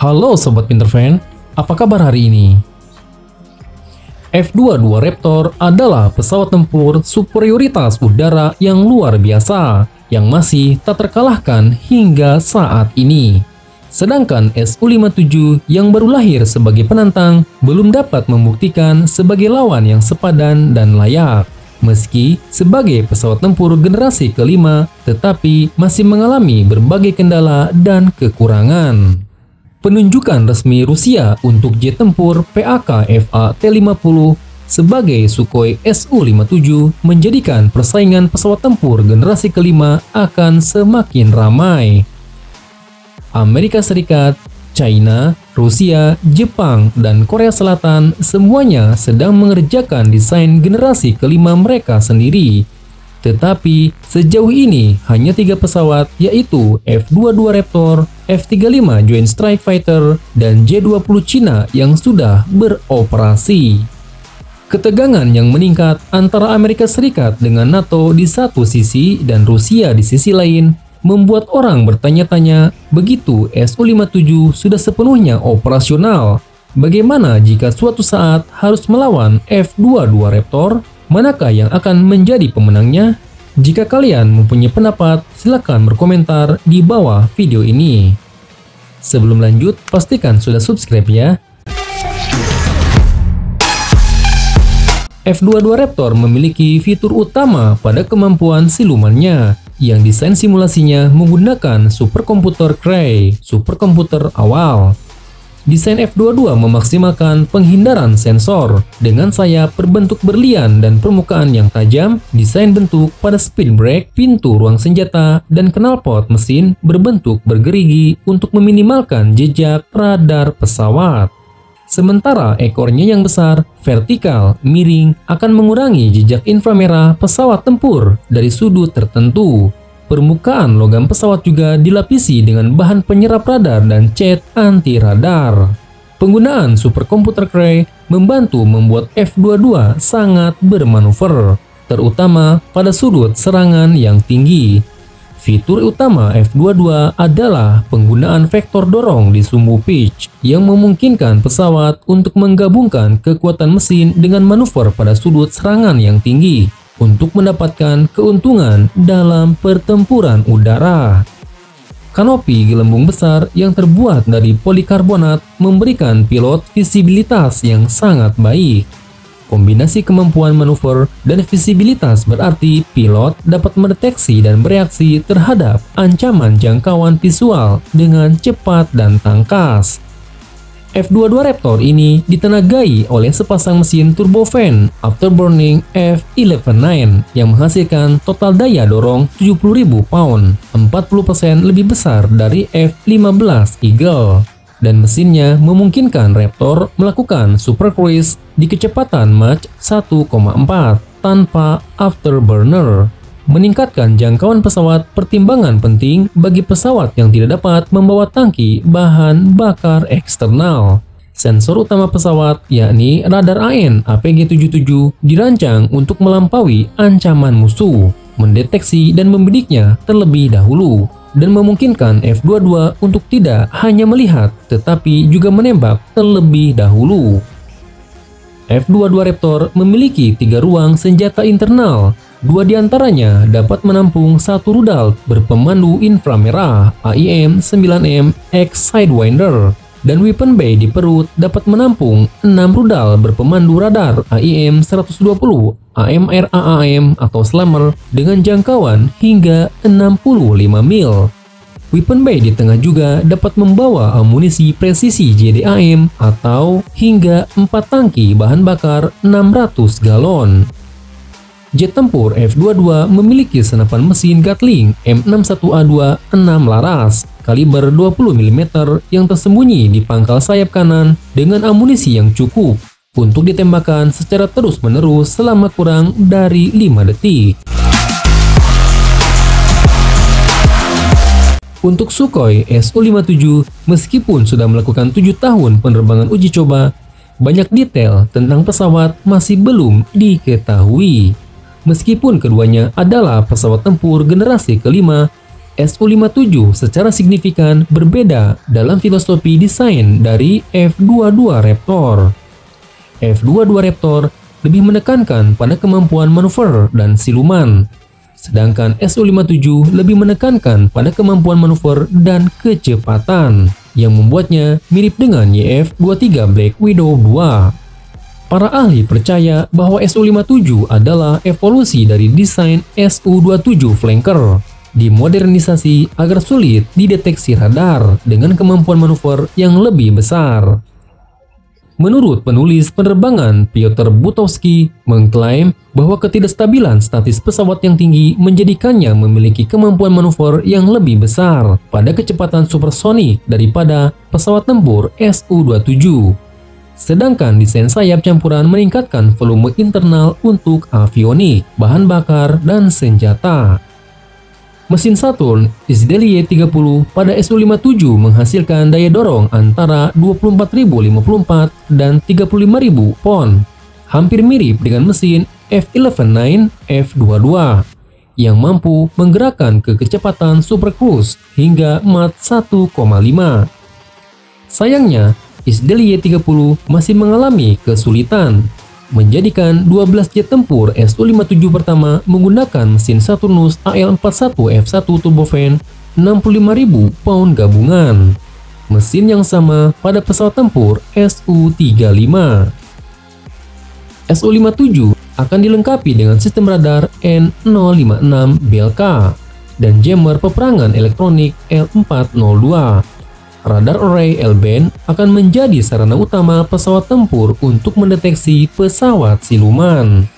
Halo Sobat Pinterfan, apa kabar hari ini? F-22 Raptor adalah pesawat tempur superioritas udara yang luar biasa, yang masih tak terkalahkan hingga saat ini. Sedangkan Su-57 yang baru lahir sebagai penantang belum dapat membuktikan sebagai lawan yang sepadan dan layak. Meski sebagai pesawat tempur generasi kelima, tetapi masih mengalami berbagai kendala dan kekurangan. Penunjukan resmi Rusia untuk jet tempur PAK-FA T-50 sebagai Sukhoi Su-57 menjadikan persaingan pesawat tempur generasi kelima akan semakin ramai. Amerika Serikat, China, Rusia, Jepang, dan Korea Selatan semuanya sedang mengerjakan desain generasi kelima mereka sendiri. Tetapi sejauh ini hanya 3 pesawat, yaitu F-22 Raptor, F-35 Joint Strike Fighter, dan J-20 Cina yang sudah beroperasi. Ketegangan yang meningkat antara Amerika Serikat dengan NATO di satu sisi dan Rusia di sisi lain membuat orang bertanya-tanya, begitu Su-57 sudah sepenuhnya operasional, bagaimana jika suatu saat harus melawan F-22 Raptor? Manakah yang akan menjadi pemenangnya? Jika kalian mempunyai pendapat, silakan berkomentar di bawah video ini. Sebelum lanjut, pastikan sudah subscribe ya. F-22 Raptor memiliki fitur utama pada kemampuan silumannya, yang desain simulasinya menggunakan superkomputer Cray, superkomputer awal. Desain F-22 memaksimalkan penghindaran sensor dengan sayap berbentuk berlian dan permukaan yang tajam, desain bentuk pada speed brake, pintu ruang senjata, dan knalpot mesin berbentuk bergerigi untuk meminimalkan jejak radar pesawat. Sementara ekornya yang besar, vertikal, miring akan mengurangi jejak inframerah pesawat tempur dari sudut tertentu. Permukaan logam pesawat juga dilapisi dengan bahan penyerap radar dan cat anti-radar. Penggunaan superkomputer Cray membantu membuat F-22 sangat bermanuver, terutama pada sudut serangan yang tinggi. Fitur utama F-22 adalah penggunaan vektor dorong di sumbu pitch yang memungkinkan pesawat untuk menggabungkan kekuatan mesin dengan manuver pada sudut serangan yang tinggi untuk mendapatkan keuntungan dalam pertempuran udara. Kanopi gelembung besar yang terbuat dari polikarbonat memberikan pilot visibilitas yang sangat baik. Kombinasi kemampuan manuver dan visibilitas berarti pilot dapat mendeteksi dan bereaksi terhadap ancaman jangkauan visual dengan cepat dan tangkas. F-22 Raptor ini ditenagai oleh sepasang mesin turbofan afterburning F119 yang menghasilkan total daya dorong 70.000 pound, 40% lebih besar dari F-15 Eagle. Dan mesinnya memungkinkan Raptor melakukan supercruise di kecepatan Mach 1,4 tanpa afterburner. Meningkatkan jangkauan pesawat pertimbangan penting bagi pesawat yang tidak dapat membawa tangki bahan bakar eksternal. Sensor utama pesawat, yakni radar AN APG-77, dirancang untuk melampaui ancaman musuh, mendeteksi dan membidiknya terlebih dahulu, dan memungkinkan F-22 untuk tidak hanya melihat, tetapi juga menembak terlebih dahulu. F-22 Raptor memiliki 3 ruang senjata internal. 2 diantaranya dapat menampung 1 rudal berpemandu inframerah AIM-9M X Sidewinder, dan weapon bay di perut dapat menampung 6 rudal berpemandu radar AIM-120 AMRAAM atau Slammer dengan jangkauan hingga 65 mil. Weapon bay di tengah juga dapat membawa amunisi presisi JDAM atau hingga 4 tangki bahan bakar 600 galon. Jet tempur F-22 memiliki senapan mesin Gatling M61A2 6 laras, kaliber 20 mm yang tersembunyi di pangkal sayap kanan dengan amunisi yang cukup untuk ditembakkan secara terus-menerus selama kurang dari 5 detik. Untuk Sukhoi Su-57, meskipun sudah melakukan 7 tahun penerbangan uji coba, banyak detail tentang pesawat masih belum diketahui. Meskipun keduanya adalah pesawat tempur generasi kelima, Su-57 secara signifikan berbeda dalam filosofi desain dari F-22 Raptor. F-22 Raptor lebih menekankan pada kemampuan manuver dan siluman, sedangkan Su-57 lebih menekankan pada kemampuan manuver dan kecepatan, yang membuatnya mirip dengan YF-23 Black Widow 2. Para ahli percaya bahwa Su-57 adalah evolusi dari desain Su-27 Flanker, dimodernisasi agar sulit dideteksi radar dengan kemampuan manuver yang lebih besar. Menurut penulis penerbangan Piotr Butowski mengklaim bahwa ketidakstabilan statis pesawat yang tinggi menjadikannya memiliki kemampuan manuver yang lebih besar pada kecepatan supersonik daripada pesawat tempur Su-27. Sedangkan desain sayap campuran meningkatkan volume internal untuk avionik, bahan bakar, dan senjata. Mesin Saturn SDLY-30 pada Su-57 menghasilkan daya dorong antara 24.054 dan 35.000 pon, hampir mirip dengan mesin F-11-9 F-22 yang mampu menggerakkan ke kecepatan supercruise hingga Mach 1,5. Sayangnya, SDLY-30 masih mengalami kesulitan, menjadikan 12 jet tempur Su-57 pertama menggunakan mesin Saturnus AL-41F1 turbofan 65.000 pound gabungan, mesin yang sama pada pesawat tempur Su-35. Su-57 akan dilengkapi dengan sistem radar N056 BLK dan jammer peperangan elektronik L402. Radar array L-band akan menjadi sarana utama pesawat tempur untuk mendeteksi pesawat siluman.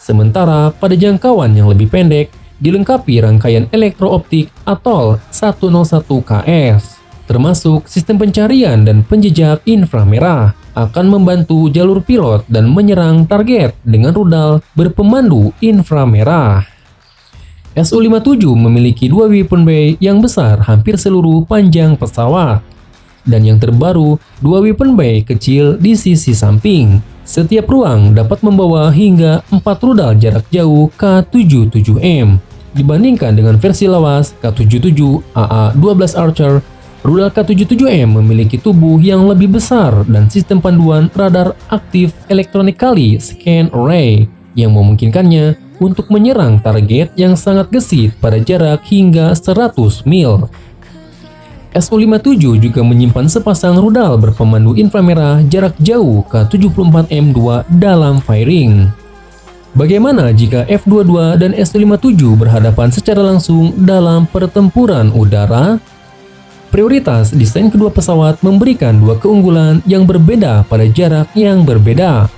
Sementara pada jangkauan yang lebih pendek, dilengkapi rangkaian elektro-optik Atoll 101KS, termasuk sistem pencarian dan penjejak inframerah, akan membantu jalur pilot dan menyerang target dengan rudal berpemandu inframerah. Su-57 memiliki dua weapon bay yang besar hampir seluruh panjang pesawat, dan yang terbaru, dua weapon bay kecil di sisi samping. Setiap ruang dapat membawa hingga 4 rudal jarak jauh K-77M. Dibandingkan dengan versi lawas K-77 AA-12 Archer, rudal K-77M memiliki tubuh yang lebih besar dan sistem panduan radar aktif electronically scan array yang memungkinkannya untuk menyerang target yang sangat gesit pada jarak hingga 100 mil. Su-57 juga menyimpan sepasang rudal berpemandu inframerah jarak jauh K-74M2 dalam firing. Bagaimana jika F-22 dan Su-57 berhadapan secara langsung dalam pertempuran udara? Prioritas desain kedua pesawat memberikan dua keunggulan yang berbeda pada jarak yang berbeda.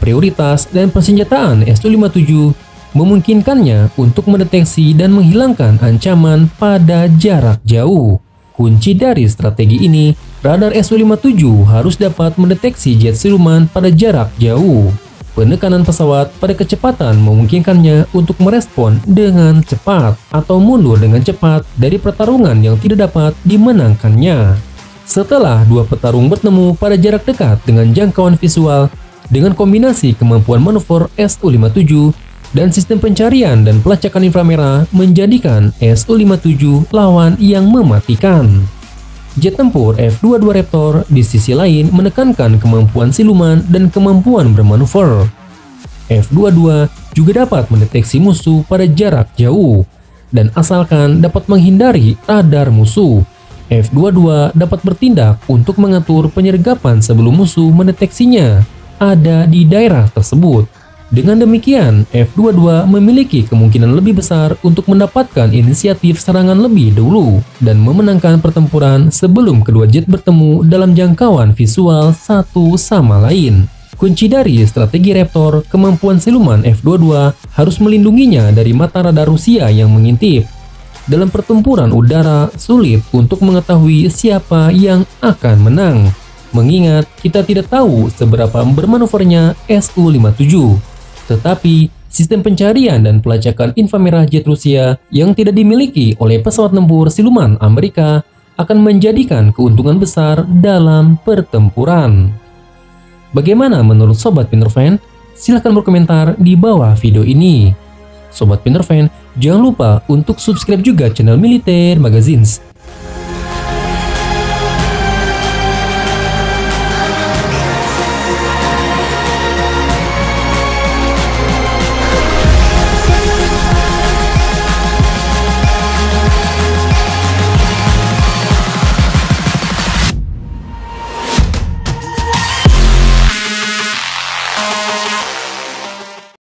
Prioritas dan persenjataan Su-57 memungkinkannya untuk mendeteksi dan menghilangkan ancaman pada jarak jauh. Kunci dari strategi ini, radar Su-57 harus dapat mendeteksi jet siluman pada jarak jauh. Penekanan pesawat pada kecepatan memungkinkannya untuk merespon dengan cepat atau mundur dengan cepat dari pertarungan yang tidak dapat dimenangkannya. Setelah dua petarung bertemu pada jarak dekat dengan jangkauan visual, dengan kombinasi kemampuan manuver Su-57 dan sistem pencarian dan pelacakan inframerah menjadikan Su-57 lawan yang mematikan. Jet tempur F-22 Raptor di sisi lain menekankan kemampuan siluman dan kemampuan bermanuver. F-22 juga dapat mendeteksi musuh pada jarak jauh, dan asalkan dapat menghindari radar musuh, F-22 dapat bertindak untuk mengatur penyergapan sebelum musuh mendeteksinya ada di daerah tersebut. Dengan demikian, F-22 memiliki kemungkinan lebih besar untuk mendapatkan inisiatif serangan lebih dulu dan memenangkan pertempuran sebelum kedua jet bertemu dalam jangkauan visual satu sama lain. Kunci dari strategi Raptor, kemampuan siluman F-22 harus melindunginya dari mata radar Rusia yang mengintip. Dalam pertempuran udara, sulit untuk mengetahui siapa yang akan menang, mengingat kita tidak tahu seberapa bermanuvernya Su-57. Tetapi, sistem pencarian dan pelacakan inframerah jet Rusia yang tidak dimiliki oleh pesawat tempur siluman Amerika akan menjadikan keuntungan besar dalam pertempuran. Bagaimana menurut Sobat Pinterfan? Silahkan berkomentar di bawah video ini. Sobat Pinterfan, Jangan lupa untuk subscribe juga channel Militer Magazines